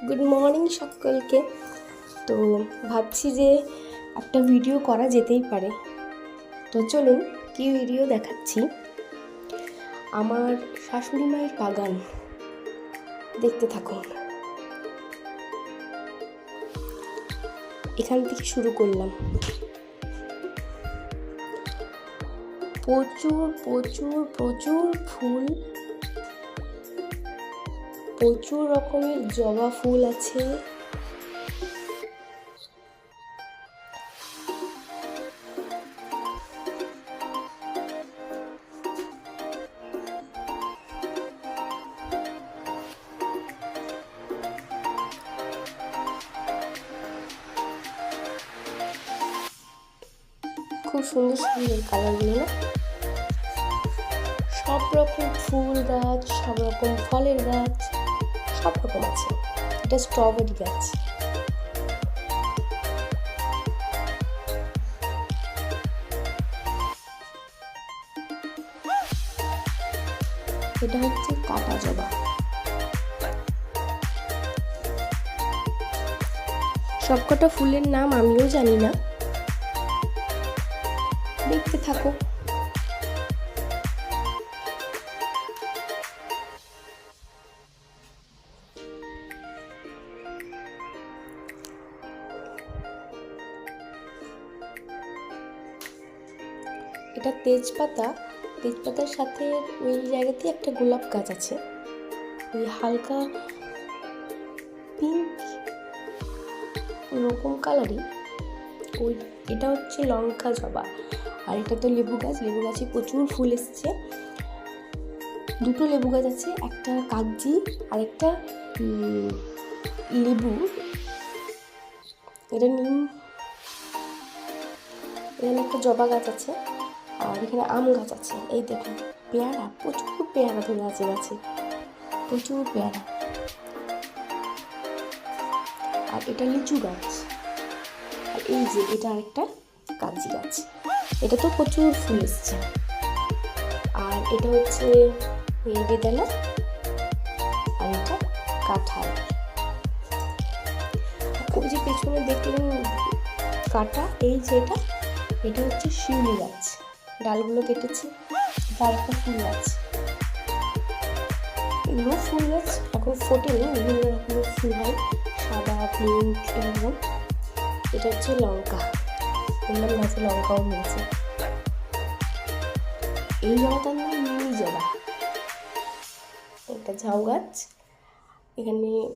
Good morning সকলকে। তো ভাবছি যে একটা ভিডিও করা যেতেই পারে, তো চলুন কি ভিডিও দেখাচ্ছি। আমার শাশুড়ি মায়ের বাগান, দেখতে থাকুন। এখান থেকে শুরু করলাম। প্রচুর প্রচুর প্রচুর ফুল, প্রচুর রকমের জবা ফুল আছে। খুব সুন্দর সুন্দর কালারগুলো না, সব রকম ফুল গাছ, সব রকম ফলের গাছ, সব রকম আছে। এটা স্ট্রবেরি গাছ। এটা হচ্ছে কাটা জবা। সবকটা ফুলের নাম আমিও জানি না, দেখতে থাকো। এটা তেজপাতা, তেজপাতার সাথে ওই জায়গাতে একটা গোলাপ গাছ আছে, ওই হালকা পিঙ্ক রকম কালারই ওই। এটা হচ্ছে লঙ্কা জবা। আর এটা তো লেবু গাছ, লেবু গাছে প্রচুর ফুল এসছে। দুটো লেবু গাছ আছে, একটা কাগজি আর একটা লেবু। এটা নিম। এখানে একটা জবা গাছ আছে, আর এখানে আম গাছ আছে। এই দেখুন পেয়ারা, প্রচুর পেয়ারা ধরে আছে গাছে, প্রচুর পেয়ারা। আর এটা লিচু গাছ। আর এই যে এটা আরেকটা কাগজি গাছ, এটা তো প্রচুর ফুল এসছে। আর এটা হচ্ছে বেদানা, আর এটা কাঁঠাল। ওই যে পেছনে দেখলেন কাটা, এই যে এটা হচ্ছে শিউলি গাছ। ডালগুলো কেটেছে। তার একটা ফুল গাছ, এগুলো ফুল গাছ এখন ফোটেনি, বিভিন্ন রকমের ফুল হয়, সাদা, পিঙ্ক, এরকম। এটা হচ্ছে লঙ্কা, বললাম গাছে লঙ্কাও হয়েছে। এই জবাটার নাম মিনি জবা। এটা ঝাউ গাছ। এখানে